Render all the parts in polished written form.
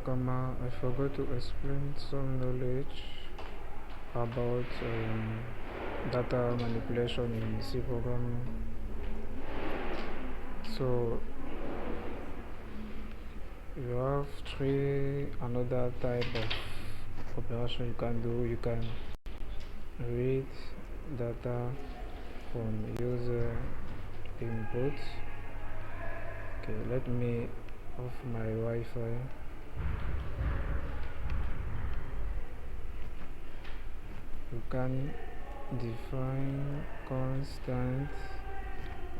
Nakama, I forgot to explain some knowledge about data manipulation in C programming. So you have another type of operation you can do. You can read data from user input. Okay, let me off my Wi-Fi. You can define constant,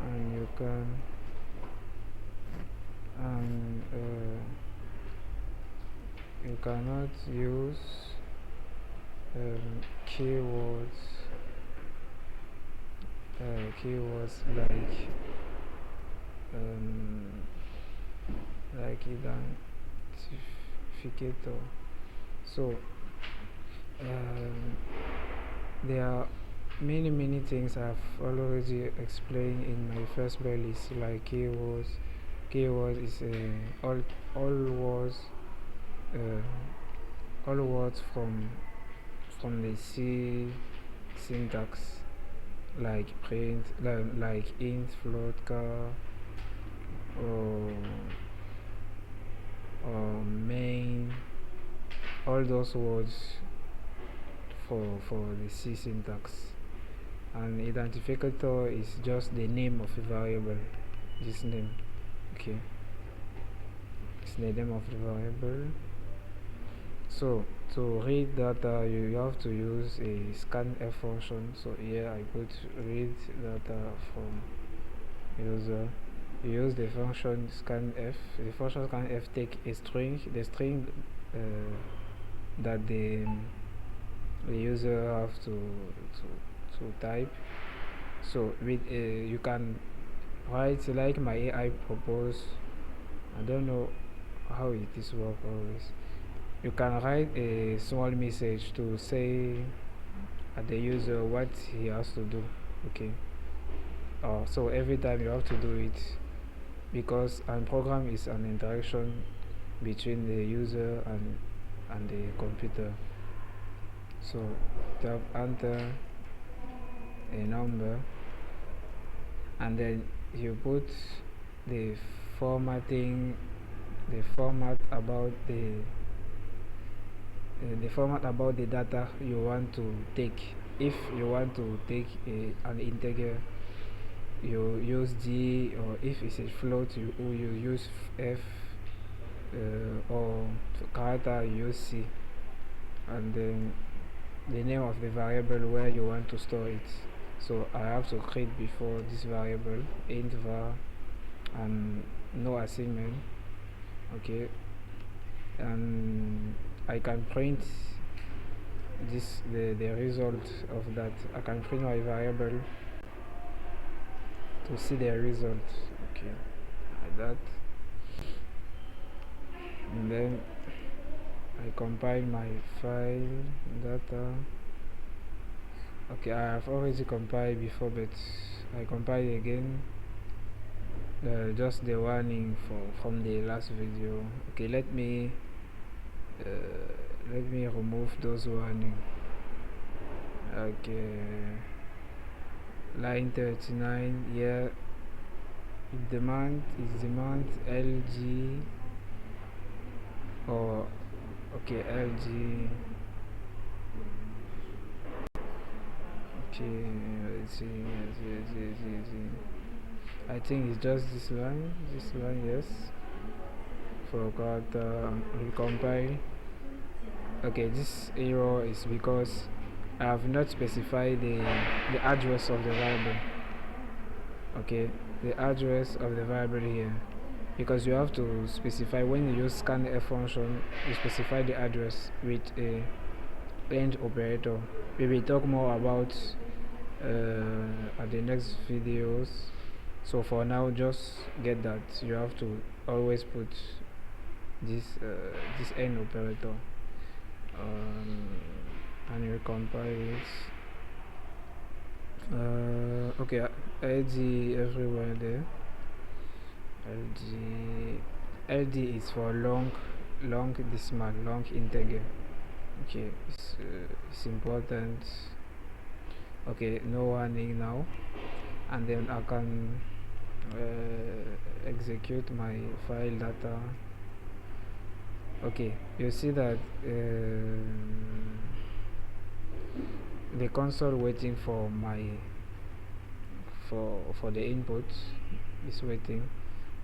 and you can you cannot use keywords like identificator. So there are many things I've already explained in my first playlist, like keywords. Keyword is all words from the C syntax, like print, like int, float, char, or main. All those words for the C syntax. And identificator is just the name of a variable. This name, okay, it's the name of the variable. So to read data, you have to use a scanf function. So here I put read data from user. You use the function scanf. The function scanf take a string, the string that the user have to type. So with you can write like my AI propose. I don't know how it is work always. You can write a small message to say at the user what he has to do. Okay. So every time you have to do it, because a program is an interaction between the user and the computer. So tap enter a number, and then you put the format about the format about the data you want to take. If you want to take an integer, you use G, or if it's a float, you use F, or character, you use C, and then the name of the variable where you want to store it. So I have to create before this variable int var, and no assignment. Okay, and I can print the result of that. I can print my variable to see the result. Okay, like that, and then I compile my file data. Okay, I have already compiled before, but I compile again. Just the warning from the last video. Okay, let me remove those warning. Okay, line 39 here. Demand LG, or okay, LG. Okay, let's see. I think it's just this line, yes. For character, recompile. Okay, this error is because I have not specified the address of the variable. Okay, the address of the variable here, because you have to specify when you use scanf function. You specify the address with a end operator. We will talk more about at the next videos. So for now, just get that you have to always put this end operator, and you compile it. Okay, LD everywhere there. LD is for long long decimal, long integer. Okay, it's important. Okay, no warning now, and then I can execute my file data. Okay, you see that the console waiting for my for the input is waiting,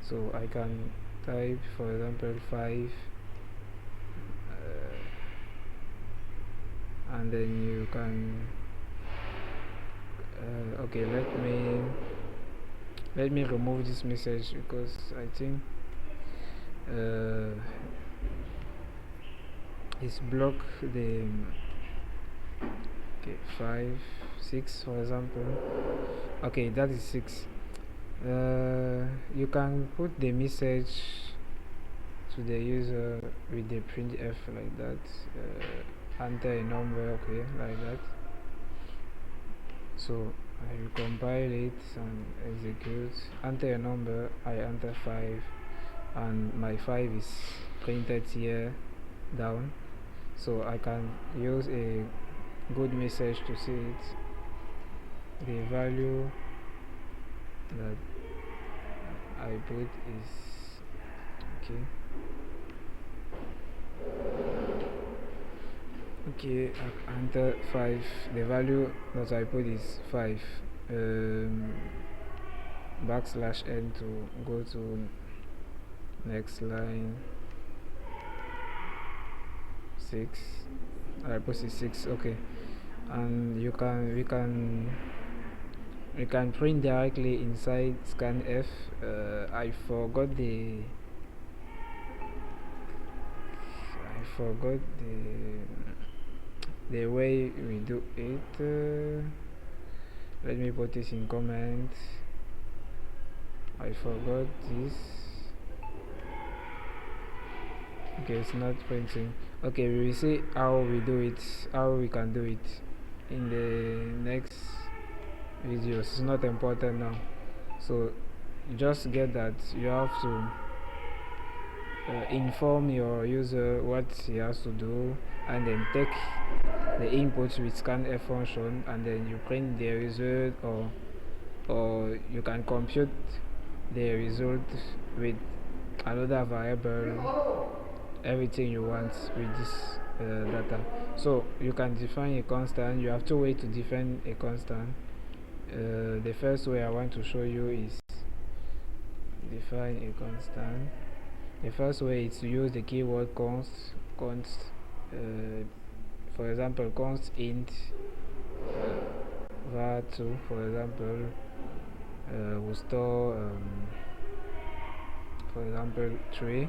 so I can type, for example, 5, and then you can okay, let me remove this message because I think it's block the okay, 5, 6 for example. Okay, that is 6. You can put the message to the user with the printf like that, enter a number, okay, like that. So I will compile it and execute, enter a number, I enter 5, and my 5 is printed here down, so I can use a good message to see it. The value that I put is okay. Okay, I enter 5. The value that I put is 5. Backslash n to go to next line. 6. I put 6. Okay, and we can print directly inside scanf. I forgot the way we do it. Let me put this in comment. I forgot this. Okay, it's not printing. Okay, we will see how we do it, how we can do it in the next videos. It's not important now, so just get that you have to inform your user what he has to do, and then take the inputs with scanf function, and then you print the result, or you can compute the result with another variable, everything you want with this data. So you can define a constant. You have two ways to define a constant. The first way I want to show you is define a constant. The first way is to use the keyword const. For example, const int var2, for example, will store for example 3,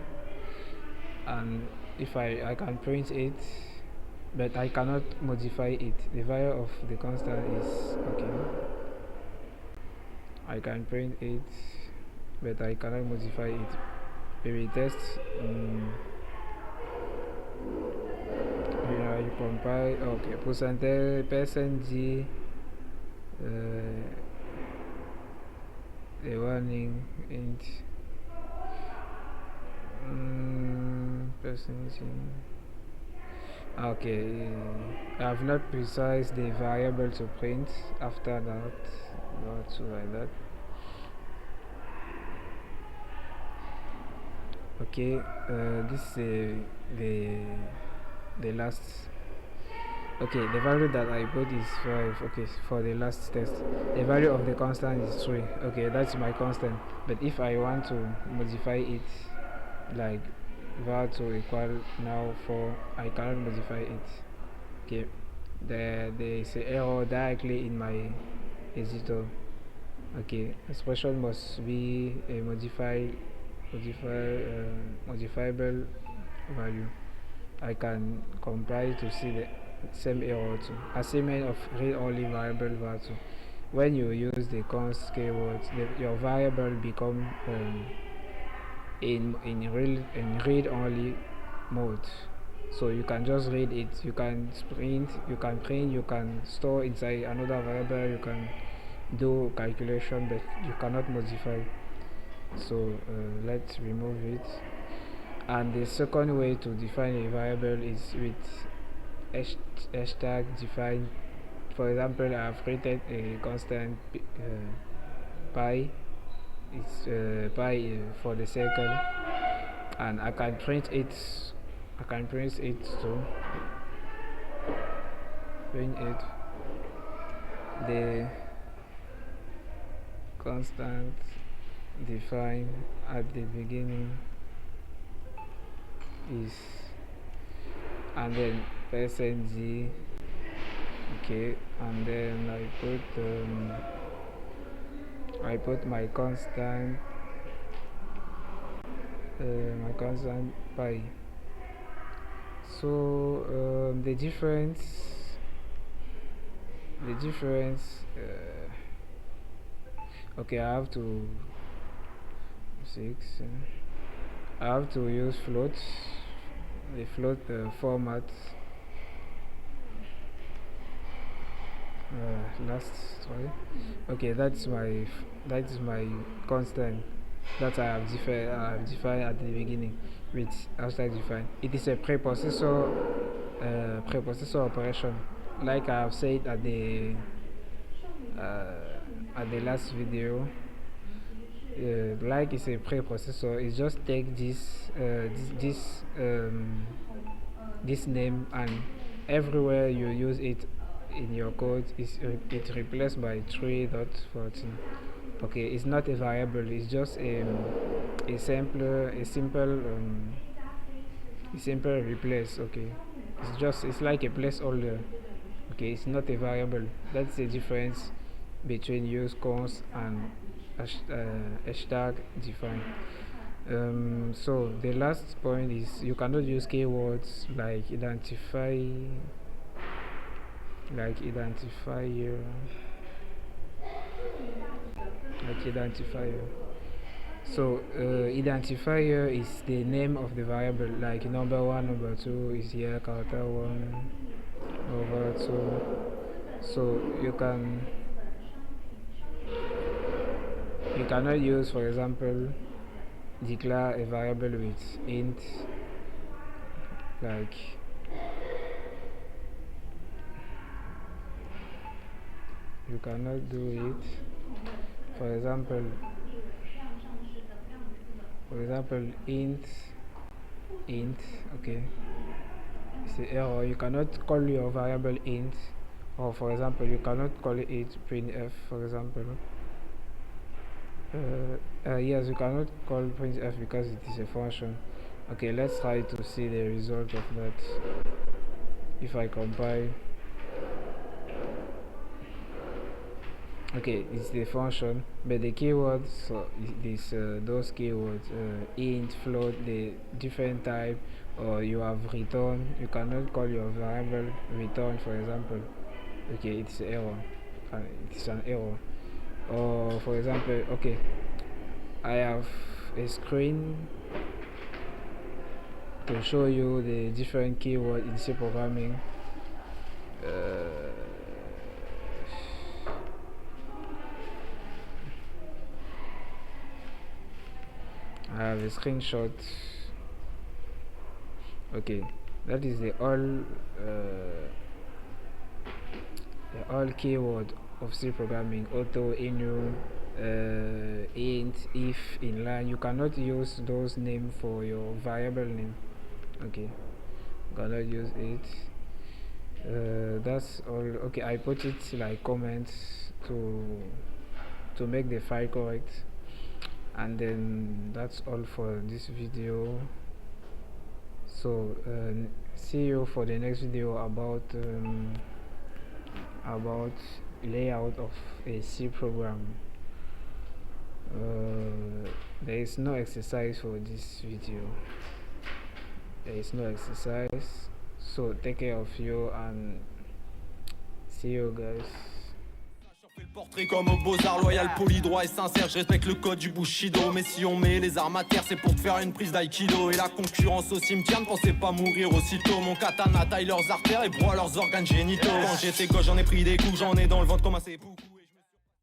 and if I can print it, but I cannot modify it. The value of the constant is okay. I can print it, but I cannot modify it. We will test. You compile. Okay, %g the warning int percentage. Okay, I have not precised the variable to print after that, not so like that. Okay, this is the last. Okay, the value that I put is 5. Okay, for the last test, the value of the constant is 3. Okay, that's my constant. But if I want to modify it, like var2 equal now 4, I cannot modify it. Okay, there is an error directly in my editor. Okay, expression must be a modifiable value. I can compile to see the same error too. Assignment of read-only variable var2. When you use the const keyword, your variable become in read-only mode. So you can just read it. You can print. You can store inside another variable. You can do calculation, but you cannot modify. So let's remove it. And the second way to define a variable is with hashtag define. For example, I have created a constant pi. It's pi for the circle, and I can print it. I can print it too. Print it. The constant define at the beginning is, and then %g. Okay, and then I put my constant pi. So the difference okay, I have to use float, the float format. Last try. Okay, that's my constant that I have defined at the beginning with hashtag define. It is a preprocessor operation, like I have said at the last video. Like it's a preprocessor. It just take this name, and everywhere you use it in your code it's replaced by 3.14. Okay, it's not a variable, it's just a simple replace. Okay, it's like a placeholder. Okay, it's not a variable. That's the difference between use const and hashtag define. So the last point is you cannot use keywords like identifier. So identifier is the name of the variable, like number 1, number 2 is here, character 1 over 2. So you cannot use, for example, declare a variable with int, like you cannot do it. For example, int. Okay, it's the error. You cannot call your variable int, or for example, you cannot call it printf. For example, yes, you cannot call printf because it is a function. Okay, let's try to see the result of that. If I compile, okay, it's the function, but the keywords, so those keywords, int, float, the different type, or you have return. You cannot call your variable return, for example. Okay, it's an error. It's an error. Or for example, okay, I have a screen to show you the different keywords in C programming. I have a screenshot. Okay, that is the all keyword of C programming: auto, inu, int, if, inline. You cannot use those names for your variable name. Okay, cannot use it. That's all. Okay, I put it like comments to make the file correct, and then that's all for this video. So see you for the next video about layout of a C program. There is no exercise for this video. There is no exercise, so take care of you and see you guys. Le portrait comme au Beaux-Arts, loyal, poli, droit et sincère. Je respecte le code du Bushido. Mais si on met les armes à terre, c'est pour te faire une prise d'aïkido. Et la concurrence au cimetière, ne pensez pas mourir aussitôt. Mon katana taille leurs artères et broie leurs organes génitaux. Quand j'étais gauche, j'en ai pris des coups, j'en ai dans le ventre comme un seppuku.